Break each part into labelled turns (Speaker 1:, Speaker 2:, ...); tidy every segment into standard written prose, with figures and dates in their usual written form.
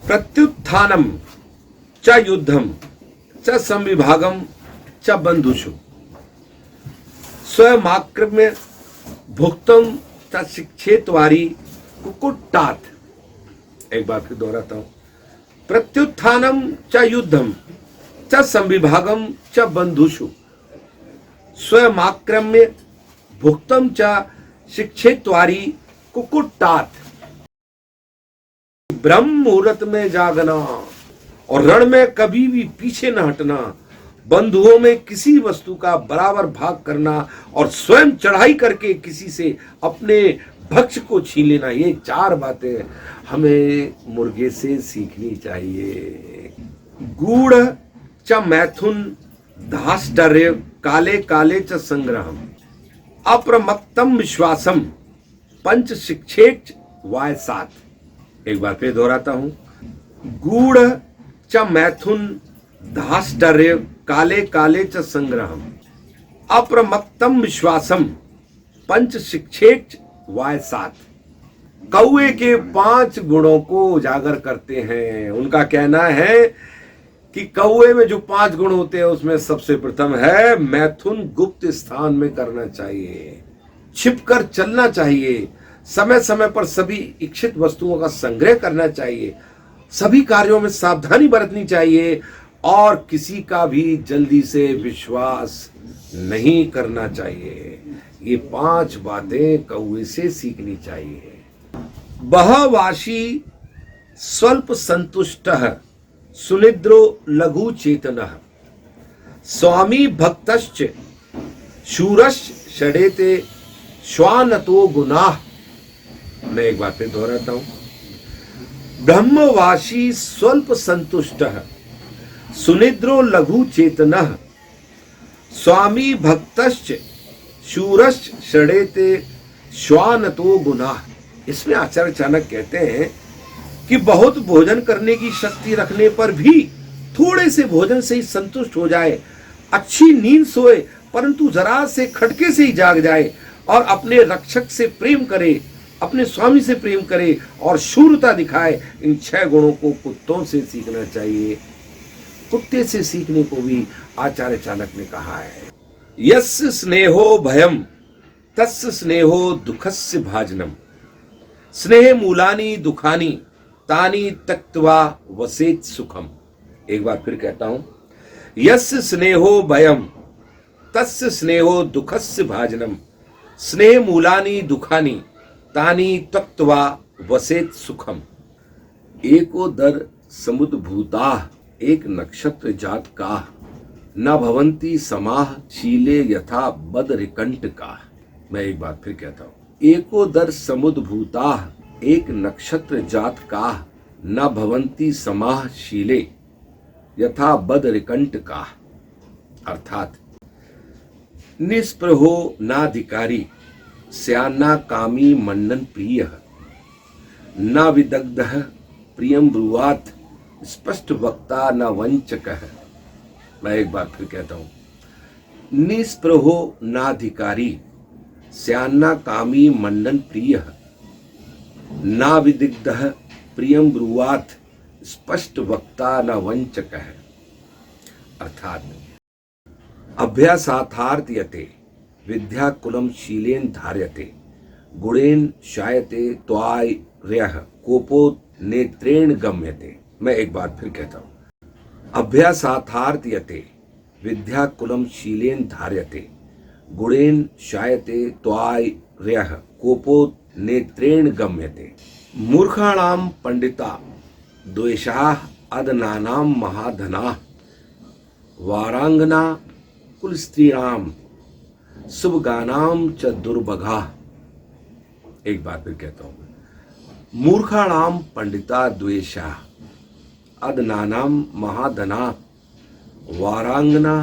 Speaker 1: प्रत्युत्थानम च युद्धम च संविभागम च बंधुषु स्वयमाक्रम्य भुक्तम च शिक्षेत्वारी कुकुट्टात्। एक बार फिर दोहराता हूं। प्रत्युत्थानम च युद्धम च संविभागम च बंधुषु स्वयमाक्रम्य भुक्तम च शिक्षेत्वारी कुकुट्टात्। ब्रह्म मुहूर्त में जागना और रण में कभी भी पीछे न हटना, बंधुओं में किसी वस्तु का बराबर भाग करना और स्वयं चढ़ाई करके किसी से अपने भक्ष को छीन लेना, ये चार बातें हमें मुर्गे से सीखनी चाहिए। गूढ़ च मैथुन धाष्टर्य काले काले च संग्रहम अप्रमत्तम विश्वासम पंच शिक्षेच वाय सात। एक बार फिर दोहराता हूं। गूढ़ च मैथुन धाष्टर्य काले काले च संग्रहम अप्रमत्तम विश्वासम पंच शिक्षेच वाय सात। कौए के 5 गुणों को उजागर करते हैं। उनका कहना है कि कौए में जो 5 गुण होते हैं उसमें सबसे प्रथम है मैथुन गुप्त स्थान में करना चाहिए, छिपकर चलना चाहिए, समय समय पर सभी इच्छित वस्तुओं का संग्रह करना चाहिए, सभी कार्यों में सावधानी बरतनी चाहिए और किसी का भी जल्दी से विश्वास नहीं करना चाहिए। ये 5 बातें कौए से सीखनी चाहिए। बहवाशी स्वल्प संतुष्टः सुनिद्रो लघु चेतनः स्वामी भक्तश्च शूरश्च षडेते श्वानतो गुनाः। मैं एक बार फिर दोहराता हूं। ब्रह्मवासी स्वल्प संतुष्टः सुनिद्रो लघु चेतनः स्वामी भक्तश्च शूरश्च षडेते श्वानतो गुनाः। इसमें आचार्य चाणक्य कहते हैं कि बहुत भोजन करने की शक्ति रखने पर भी थोड़े से भोजन से ही संतुष्ट हो जाए, अच्छी नींद सोए परंतु जरा से खटके से ही जाग जाए और अपने रक्षक से प्रेम करे, अपने स्वामी से प्रेम करे और शूरता दिखाए, इन 6 गुणों को कुत्तों से सीखना चाहिए। कुत्ते से सीखने को भी आचार्य चाणक्य ने कहा है। यस्य स्नेहो भयम तस्य स्नेहो दुखस्य भाजनम स्नेह मूलानि दुखानि तानि त्यक्त्वा वसेत सुखम। एक बार फिर कहता हूं। यस्य स्नेहो भयम तस्य स्नेहो दुखस्य भाजनम स्नेह मूलानि दुखानि तानि त्यक्त्वा वसेत सुखम। एको दर समुद्र भूताः एक नक्षत्र जात का न भवंती समाह शीले यथा बदरिकंट का। मैं एक बार फिर कहता हूं। एको दर समुद्र भूताः एक नक्षत्र जात का न भवंती समाह शीले यथा बदरिकंट का। अर्थात निस्पृहो नाधिकारी स्यान्ना कामी मन्नन प्रिय न विदग्धः प्रियम ब्रुवात स्पष्ट वक्ता न वंचकः। मैं एक बार फिर कहता हूं। निस्पृहो नाधिकारी स्यान्ना कामी मन्नन प्रिय न विदग्धः प्रियम ब्रुवात स्पष्ट वक्ता न वंचकः। अर्थात अभ्यासार्थार्थयते विद्या कुलम शीलेन धार्यते गुणेन शायते त्वार्यः कोपो नेत्रेण गम्यते। मैं एक बार फिर कहता हूं। अभ्यासार्थार्थयते विद्या कुलम शीलेन धार्यते गुणेन शायते त्वार्यः कोपो नेत्रेण गम्यते। मूर्खाणाम पंडिता द्वेषाः अदनानाम महाधनाः वारांगना कुलस्त्रीणाम शुभगानाम च दुर्भगाः। एक बार फिर कहता हूं। मूर्खाणाम पंडिता द्वेषाः अदनानाम महाधनाः वारांगना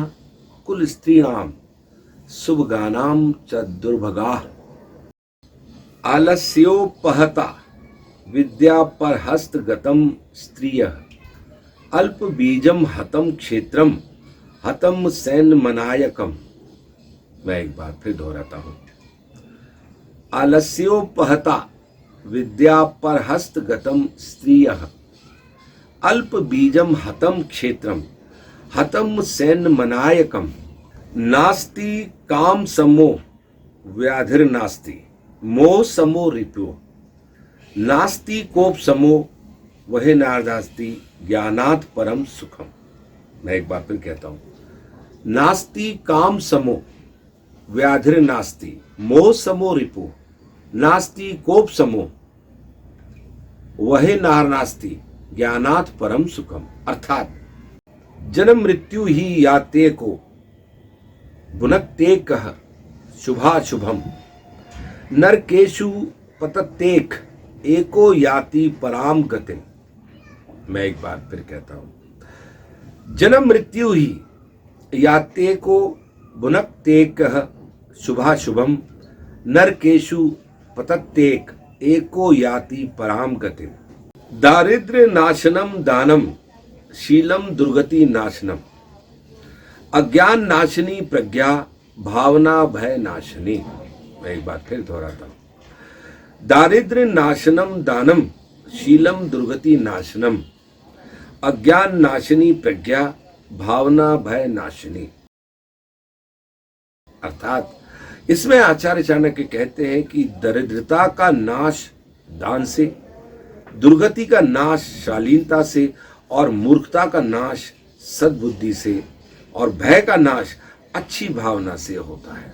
Speaker 1: कुलस्त्रीणाम शुभगानाम च दुर्भगाः। आलस्योपहता विद्या पर हस्तगतम स्त्रियः अल्प बीजम हतम क्षेत्रम हतम सैन्य मनायकम। मैं एक बार फिर दोहराता हूं। आलस्योपहता विद्या पर हस्तगतम स्त्रियः अल्प बीजम हतम क्षेत्रम हतम सैन्य मनायकम नास्ति काम समो व्याधिर नास्ति मोह समो रिपो नास्ति कोप समो वह नास्ति ज्ञानात् परम सुखम। मैं एक बार फिर कहता हूं, नास्ति काम समो व्याधिर नास्ति मोह समो रिपो नास्ति कोप समो वह नास्ति ज्ञानात् परम सुखम। अर्थात जन्म मृत्यु ही याते को भुनक्तेक शुभाशुभम नरकेशु पततेक एको याति पराम गतिम। मैं एक बार फिर कहता हूं, जन्म मृत्यु ही याते को भुनक्तेक शुभाशुभम नरकेशु पततेक एको याति पराम गतिम। दारिद्र्य नाशनम दानम शीलम दुर्गति नाशनम अज्ञान नाशनी प्रज्ञा भावना भय नाशनी। मैं एक बार फिर दोहराता हूं, दारिद्र्य नाशनम दानम शीलम दुर्गति नाशनम अज्ञान नाशनी प्रज्ञा भावना भय नाशनी। अर्थात इसमें आचार्य चाणक्य कहते हैं कि दरिद्रता का नाश दान से, दुर्गति का नाश शालीनता से और मूर्खता का नाश सद्बुद्धि से और भय का नाश अच्छी भावना से होता है।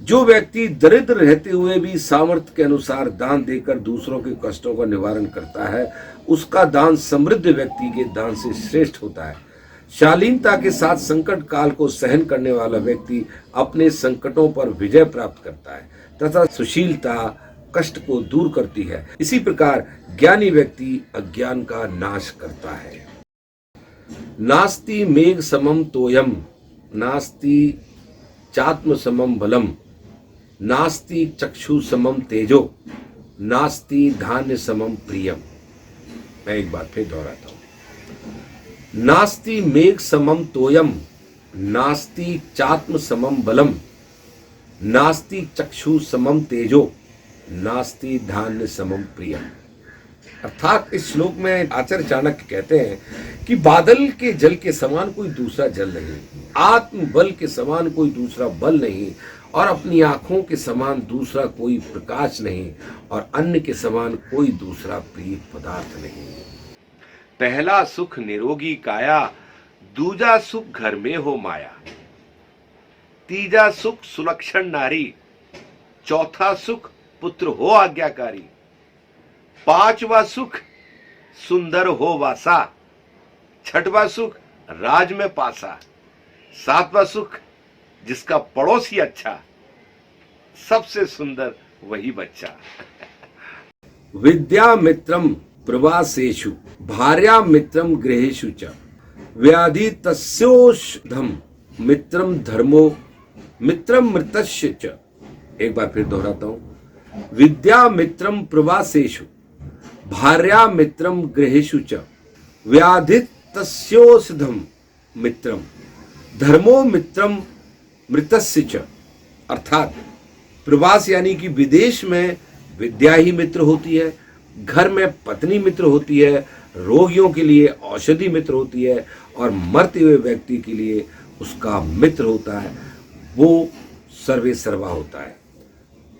Speaker 1: जो व्यक्ति दरिद्र रहते हुए भी सामर्थ्य के अनुसार दान देकर दूसरों के कष्टों का निवारण करता है, उसका दान समृद्ध व्यक्ति के दान से श्रेष्ठ होता है। शालीनता के साथ संकट काल को सहन करने वाला व्यक्ति अपने संकटों पर विजय प्राप्त करता है तथा सुशीलता कष्ट को दूर करती है। इसी प्रकार ज्ञानी व्यक्ति अज्ञान का नाश करता है। नास्ति मेघ समम तोयम नास्ति चात्म समम बलम नास्ति चक्षु समम तेजो नास्ति धान्य समम प्रियम। मैं एक बार फिर दोहराता हूं, नास्ति मेघ समम तोयम नास्ति चात्म समम बलम नास्ति चक्षु समम तेजो नास्ति धान्य समम प्रियम। अर्थात इस श्लोक में आचार्य चाणक्य कहते हैं कि बादल के जल के समान कोई दूसरा जल नहीं, आत्म बल के समान कोई दूसरा बल नहीं और अपनी आंखों के समान दूसरा कोई प्रकाश नहीं और अन्न के समान कोई दूसरा प्रिय पदार्थ नहीं। पहला सुख निरोगी काया, दूजा सुख घर में हो माया, तीजा सुख सुलक्षण नारी, चौथा सुख पुत्र हो आज्ञाकारी, पांचवा सुख सुंदर हो वासा, छठवां सुख राज में पासा, सातवां सुख जिसका पड़ोसी अच्छा, सबसे सुंदर वही बच्चा। विद्या मित्रम प्रवासेषु भार्या मित्रम गृहेषु च व्याधि तस्योषधम मित्रम धर्मो मित्रम मृतस्य च। एक बार फिर दोहराता हूं, विद्या मित्रम प्रवासेषु भार्या मित्रम गृहेषु च व्याधि तस्योषधम मित्रम धर्मो मित्रम मृतस्य च। अर्थात प्रवास यानी कि विदेश में विद्या ही मित्र होती है, घर में पत्नी मित्र होती है, रोगियों के लिए औषधि मित्र होती है और मरते हुए व्यक्ति के लिए उसका मित्र होता है, वो सर्वे सर्वा होता है।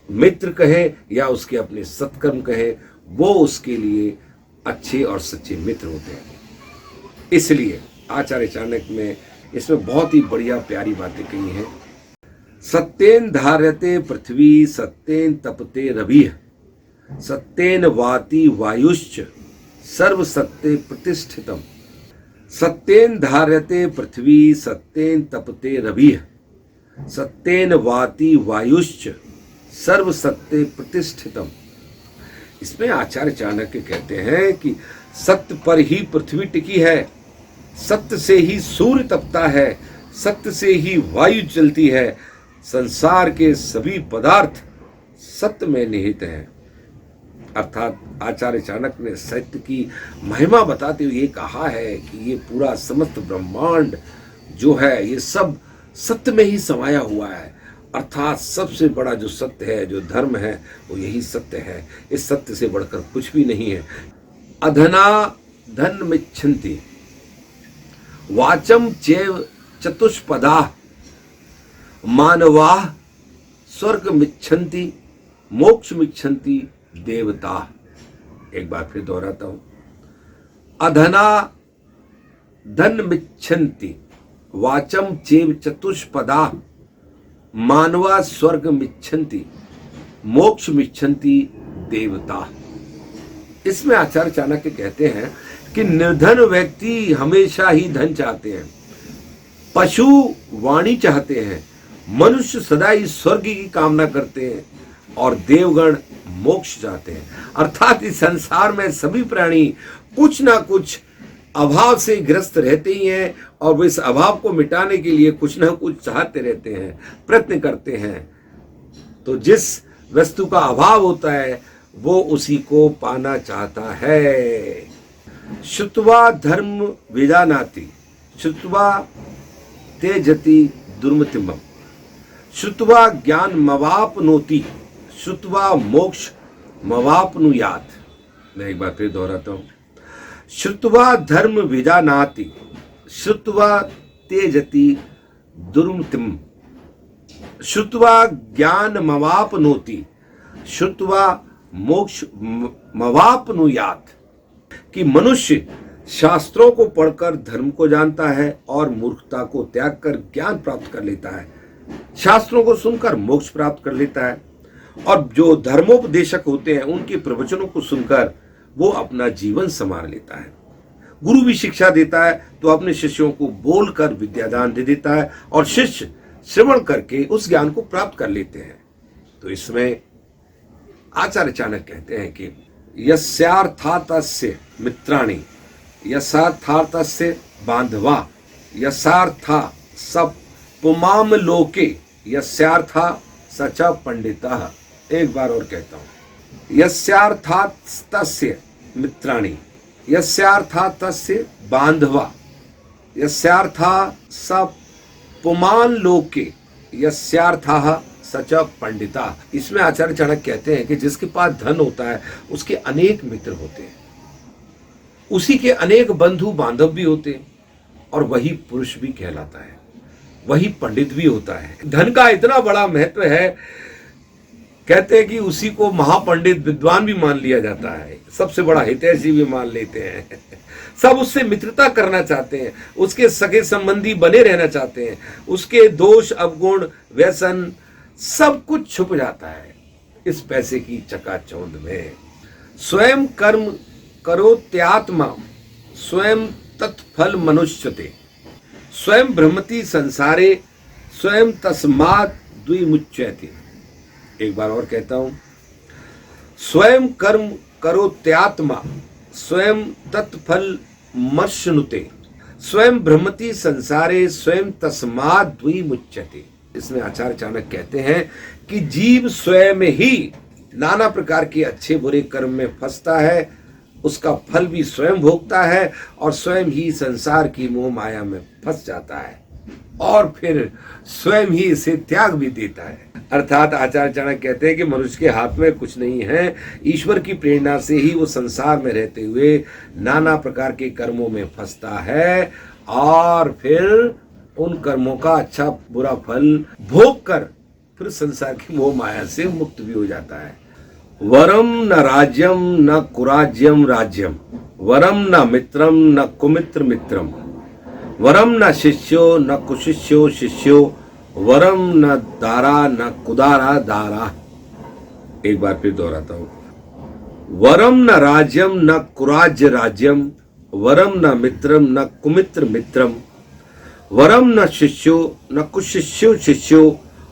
Speaker 1: मित्र कहे या उसके अपने सत्कर्म कहे, वो उसके लिए अच्छे और सच्चे मित्र होते हैं। इसलिए आचार्य चाणक्य में इसमें बहुत ही बढ़िया प्यारी बातें कही हैं। सत्येन धार्यते पृथ्वी सत्येन तपते रविः सत्येन वाति वायुश्च सर्व सत्ये प्रतिष्ठितम्। सत्येन धार्यते पृथ्वी सत्येन तपते रविः सत्येन वाति वायुश्च सर्व सत्ये प्रतिष्ठितम्। इसमें आचार्य चाणक्य कहते हैं कि सत्य पर ही पृथ्वी टिकी है, सत्य से ही सूर्य तपता है, सत्य से ही वायु चलती है, संसार के सभी पदार्थ सत्य में निहित हैं। अर्थात आचार्य चाणक्य ने सत्य की महिमा बताते हुए ये कहा है कि ये पूरा समस्त ब्रह्मांड जो है ये सब सत्य में ही समाया हुआ है। अर्थात सबसे बड़ा जो सत्य है, जो धर्म है, वो यही सत्य है। इस सत्य से बढ़कर कुछ भी नहीं है। अधना धनमिच्छन्ति वाचम चैव चतुष्पदाः मानवाः स्वर्गमिच्छन्ति मोक्षमिच्छन्ति देवताः। एक बार फिर दोहराता हूं, अधना धनमिच्छन्ति वाचम चैव चतुष्पदाः मानवा स्वर्गमिच्छन्ति मोक्षमिच्छन्ति देवता। इसमें आचार्य चाणक्य कहते हैं कि निर्धन व्यक्ति हमेशा ही धन चाहते हैं, पशु वाणी चाहते हैं, मनुष्य सदा ही स्वर्ग की कामना करते हैं और देवगण मोक्ष चाहते हैं। अर्थात इस संसार में सभी प्राणी कुछ ना कुछ अभाव से ग्रस्त रहते ही हैं और वो इस अभाव को मिटाने के लिए कुछ ना कुछ चाहते रहते हैं, प्रयत्न करते हैं। तो जिस वस्तु का अभाव होता है वो उसी को पाना चाहता है। श्रुत्वा धर्म विजानाति श्रुत्वा तेजति दुर्मतिमम् श्रुत्वा ज्ञान मवाप्नोति श्रुत्वा मोक्ष मवाप्नुयात्। मैं एक बार फिर दोहराता हूं, श्रुत्वा धर्म विजानाति श्रुत्वा तेजति दुर्मतिम् श्रुत्वा ज्ञान मवाप्नोति श्रुत्वा मोक्ष मवाप्नुयात्। कि मनुष्य शास्त्रों को पढ़कर धर्म को जानता है और मूर्खता को त्याग कर ज्ञान प्राप्त कर लेता है, शास्त्रों को सुनकर मोक्ष प्राप्त कर लेता है और जो धर्मोपदेशक होते हैं उनके प्रवचनों को सुनकर वो अपना जीवन संवार लेता है। गुरु भी शिक्षा देता है तो अपने शिष्यों को बोलकर विद्यादान दे देता है और शिष्य श्रवण करके उस ज्ञान को प्राप्त कर लेते हैं। तो इसमें आचार्य चाणक्य कहते हैं कि यस्यार्थातस्य मित्राणि यथार्थस्य बांधवा यथार्था सब पुमाम लोके यस्यार्था सच पंडितः। एक बार और कहता हूं, यस्यार्थातस्य मित्राणि यस्यार्थातस्य बांधवा यस्यार्था सब पुमान लोके यस्यार्थः सच पंडिता। इसमें आचार्य चाणक्य कहते हैं कि जिसके पास धन होता है उसके अनेक मित्र होते हैं, उसी के अनेक बंधु बांधव भी होते हैं और वही पुरुष भी कहलाता है, वही पंडित भी होता है। धन का इतना बड़ा महत्व है, कहते हैं कि उसी को महापंडित विद्वान भी मान लिया जाता है, सबसे बड़ा हितैषी भी मान लेते हैं। सब उससे मित्रता करना चाहते हैं, उसके सगे संबंधी बने रहना चाहते हैं, उसके दोष अवगुण व्यसन सब कुछ छुप जाता है इस पैसे की चकाचौंध में। स्वयं कर्म करोत्यात्मा स्वयं तत्फल मनुष्यते स्वयं भ्रमति संसारे स्वयं तस्मात् द्विमुच्यते। एक बार और कहता हूं, स्वयं कर्म करोत्यात्मा स्वयं तत्फल मनुष्यते स्वयं भ्रमति संसारे स्वयं तस्मात् द्विमुच्यते। इसमें आचार्य चाणक्य कहते हैं कि जीव स्वयं ही नाना प्रकार के अच्छे बुरे कर्म में फंसता है, उसका फल भी स्वयं भोगता है और स्वयं ही संसार की मोह माया में फंस जाता है और फिर स्वयं ही इसे त्याग भी देता है। अर्थात आचार्य चाणक्य कहते हैं कि मनुष्य के हाथ में कुछ नहीं है, ईश्वर की प्रेरणा से ही वो संसार में रहते हुए नाना प्रकार के कर्मों में फंसता है और फिर उन कर्मों का अच्छा बुरा फल भोग कर फिर संसार की मोह माया से मुक्त भी हो जाता है। वरम न राज्यम न कुराज्यम राज्यम वरम न मित्रम न कुमित्र मित्रम वरम न शिष्यो न कुशिष्यो शिष्यो वरम न दारा न कुदारा दारा। एक बार फिर दोहराता हूं, वरम न राज्यम न कुराज्य राज्यम वरम न मित्रम न कुमित्र मित्रम वरम न शिष्यो न कुशिष्यो शिष्यो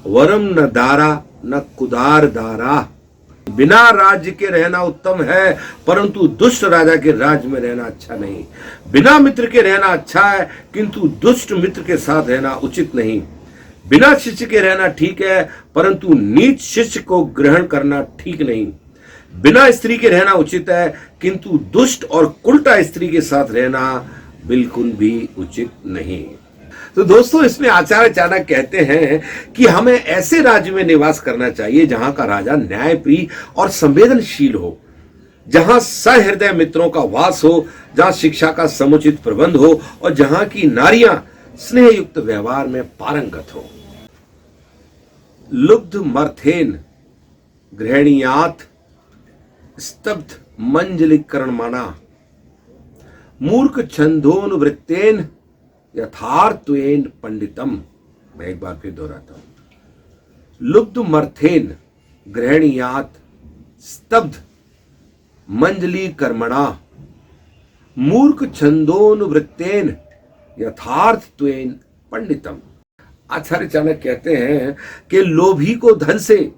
Speaker 1: वरम न दारा न कुदार दारा। बिना राज्य के रहना उत्तम है परंतु दुष्ट राजा के राज्य में रहना अच्छा नहीं। बिना मित्र के रहना अच्छा है किंतु दुष्ट मित्र के साथ रहना उचित नहीं। बिना शिष्य के रहना ठीक है परंतु नीच शिष्य को ग्रहण करना ठीक नहीं। बिना स्त्री के रहना उचित है किंतु दुष्ट और कुलटा स्त्री के साथ रहना बिल्कुल भी उचित नहीं। तो दोस्तों, इसमें आचार्य चाणक्य कहते हैं कि हमें ऐसे राज्य में निवास करना चाहिए जहां का राजा न्यायप्रिय और संवेदनशील हो, जहां सहृदय मित्रों का वास हो, जहां शिक्षा का समुचित प्रबंध हो और जहां की नारियां स्नेहयुक्त व्यवहार में पारंगत हो। लुब्ध मर्थेन गृहणीयात स्तब्ध मंजलीकरणमाना मूर्ख छंदोनुवृत्तेन यथार्थत्वेन पंडितम। मैं एक बार फिर दोहराता हूं। लुब्ध मर्थेन गृहणीयात स्तब्ध मंजली कर्मणा मूर्ख छंदोनुवृत्तेन यथार्थत्वेन पंडितम। आचार्य चाणक्य कहते हैं कि लोभी को धन से,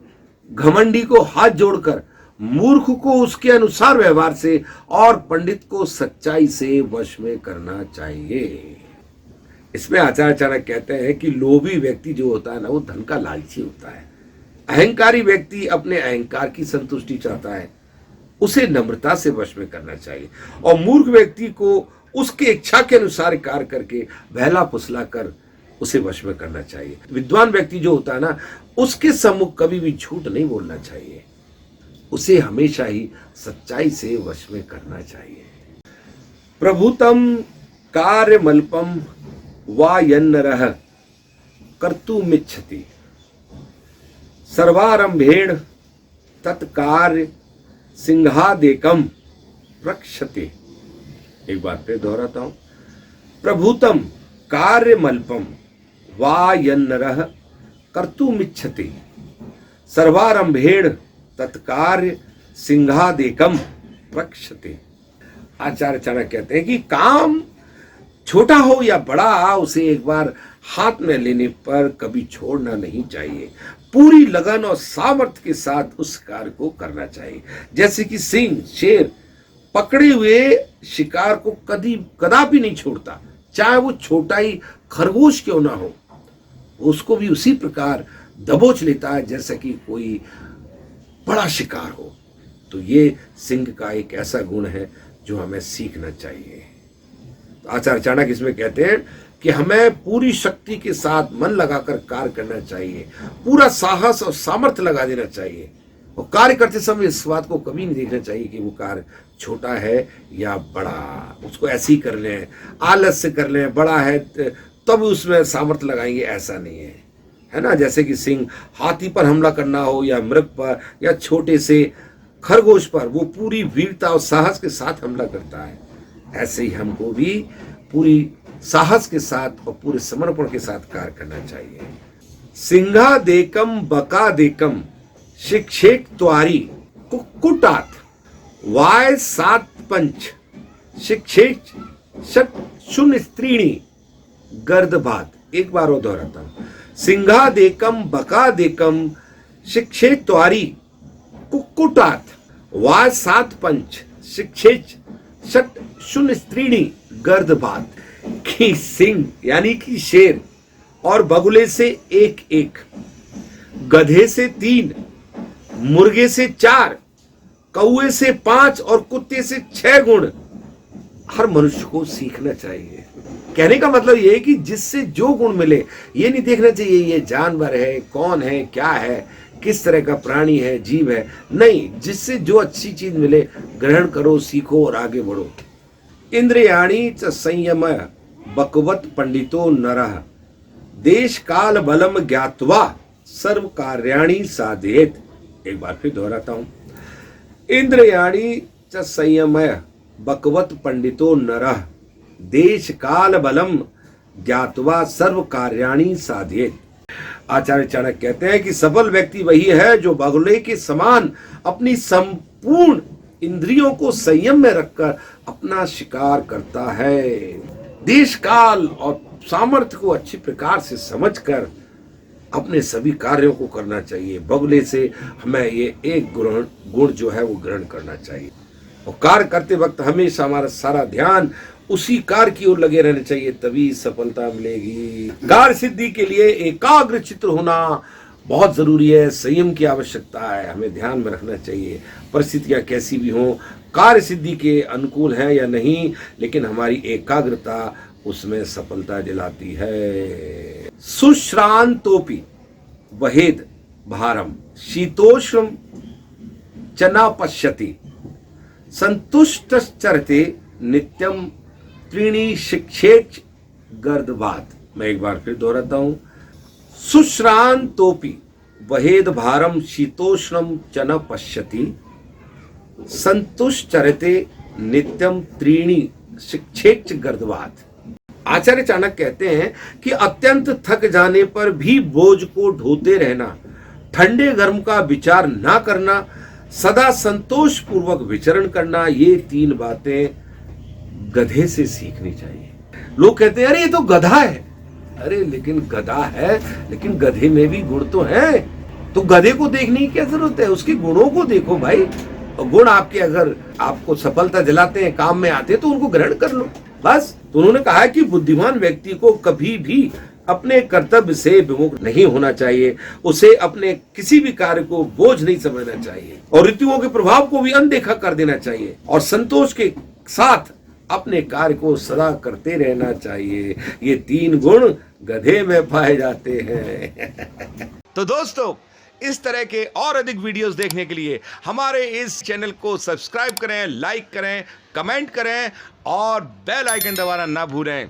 Speaker 1: घमंडी को हाथ जोड़कर, मूर्ख को उसके अनुसार व्यवहार से और पंडित को सच्चाई से वश में करना चाहिए। इसमें आचार्य चाणक्य कहते हैं कि लोभी व्यक्ति जो होता है ना, वो धन का लालची होता है। अहंकारी व्यक्ति अपने अहंकार की संतुष्टि चाहता है, उसे नम्रता से वश में करना चाहिए। और मूर्ख व्यक्ति को उसके इच्छा के अनुसार कार्य करके बहला फुसला कर उसे वश में करना चाहिए। विद्वान व्यक्ति जो होता है ना, उसके सम्मुख कभी भी झूठ नहीं बोलना चाहिए, उसे हमेशा ही सच्चाई से वश में करना चाहिए। प्रभुतम कार्यमल्पम वा यन्नरः कर्तुमिच्छति सर्वारंभेण तत्कार्य सिंहादेकम रक्षते। एक बार फिर दोहराता हूं। प्रभुतम कार्यमल्पम वा यन्नरः कर्तुमिच्छति सर्वारंभेण तत्कार्य सिंहादेकम रक्षते। आचार्य चाणक्य कहते हैं कि काम छोटा हो या बड़ा, उसे एक बार हाथ में लेने पर कभी छोड़ना नहीं चाहिए। पूरी लगन और सामर्थ्य के साथ उस कार्य को करना चाहिए। जैसे कि सिंह, शेर पकड़े हुए शिकार को कदापि नहीं छोड़ता, चाहे वो छोटा ही खरगोश क्यों ना हो, उसको भी उसी प्रकार दबोच लेता है जैसे कि कोई बड़ा शिकार हो। तो ये सिंह का एक ऐसा गुण है जो हमें सीखना चाहिए। तो आचार्य चाणक्य इसमें कहते हैं कि हमें पूरी शक्ति के साथ मन लगाकर कार्य करना चाहिए, पूरा साहस और सामर्थ्य लगा देना चाहिए। और कार्य करते समय इस बात को कभी नहीं देखना चाहिए कि वो कार्य छोटा है या बड़ा, उसको ऐसे ही कर लें, आलस से कर लें। बड़ा है तब उसमें सामर्थ्य लगाएंगे, ऐसा नहीं है ना। जैसे कि सिंह हाथी पर हमला करना हो या मृग पर या छोटे से खरगोश पर, वो पूरी वीरता और साहस के साथ हमला करता है। ऐसे ही हमको भी पूरी साहस के साथ और पूरे समर्पण के साथ कार्य करना चाहिए। सिंहादेकम बकादेकम शिक्षेक त्वारी कुक्कुटात वाय सात पंच शिक्षेक षट शून्य स्त्रीणी गर्दभात। एक बार और दोहराता हूं। सिंहादेकम बकादेकम शिक्षेक त्वारी कुक्कुटात वाय सात पंच शिक्षेक षट शून्य स्त्रीणी गर्दभात। कि सिंह यानी कि शेर और बगुले से एक एक, गधे से 3, मुर्गे से 4, कौए से 5 और कुत्ते से 6 गुण हर मनुष्य को सीखना चाहिए। कहने का मतलब ये है कि जिससे जो गुण मिले, ये नहीं देखना चाहिए ये जानवर है, कौन है, क्या है, किस तरह का प्राणी है, जीव है। नहीं, जिससे जो अच्छी चीज मिले ग्रहण करो, सीखो और आगे बढ़ो। इंद्रियाणी च संयम बकवत पंडितो नरः देश काल बलम ज्ञात्वा सर्व कार्याणि साधयेत। एक बार फिर दोहराता हूं। इंद्रियाणी च संयम बकवत पंडितो नरः देश काल बलम ज्ञात्वा सर्व कार्याणि साधयेत। आचार्य चाणक्य कहते हैं कि सफल व्यक्ति वही है जो बगुले के समान अपनी संपूर्ण इंद्रियों को संयम में रखकर अपना शिकार करता है। देश काल और सामर्थ्य को अच्छी प्रकार से समझकर अपने सभी कार्यों को करना चाहिए। बगुले से हमें ये एक गुण जो है वो ग्रहण करना चाहिए। और कार्य करते वक्त हमेशा हमारा सारा ध्यान उसी कार्य की ओर लगे रहना चाहिए, तभी सफलता मिलेगी। कार्य सिद्धि के लिए एकाग्र चित्त होना बहुत जरूरी है। संयम की आवश्यकता है, हमें ध्यान में रखना चाहिए। परिस्थितियां कैसी भी हों, कार्य सिद्धि के अनुकूल है या नहीं, लेकिन हमारी एकाग्रता उसमें सफलता दिलाती है। सुश्रांतोपि वहेद भारम शीतोष्ण चना पश्यति संतुष्टश्चरते नित्यम त्रीणि शिक्षेच गर्दवात। मैं एक बार फिर दोहराता हूं, सुश्रांतोपि वहेद भारम शीतोष्णम च न पश्यति, संतुष्टचरते नित्यम त्रीणि शिक्षेच गर्दवात। आचार्य चाणक्य कहते हैं कि अत्यंत थक जाने पर भी बोझ को ढोते रहना, ठंडे गर्म का विचार ना करना, सदा संतोष पूर्वक विचरण करना, ये 3 बातें गधे से सीखनी चाहिए। लोग कहते हैं अरे ये तो गधा है। अरे लेकिन गधा है, लेकिन गधे में भी गुण तो है। तो गधे को देखने की क्या जरूरत है, उसके गुणों को देखो भाई। गुण आपके अगर आपको सफलता दिलाते हैं, काम में आते हैं, तो उनको ग्रहण कर लो बस। तो उन्होंने कहा है कि बुद्धिमान व्यक्ति को कभी भी अपने कर्तव्य से विमुख नहीं होना चाहिए, उसे अपने किसी भी कार्य को बोझ नहीं समझना चाहिए और ऋतुओं के प्रभाव को भी अनदेखा कर देना चाहिए और संतोष के साथ अपने कार्य को सदा करते रहना चाहिए। ये 3 गुण गधे में पाए जाते हैं। तो दोस्तों, इस तरह के और अधिक वीडियोस देखने के लिए हमारे इस चैनल को सब्सक्राइब करें, लाइक करें, कमेंट करें और बेल आइकन दबाना ना भूलें।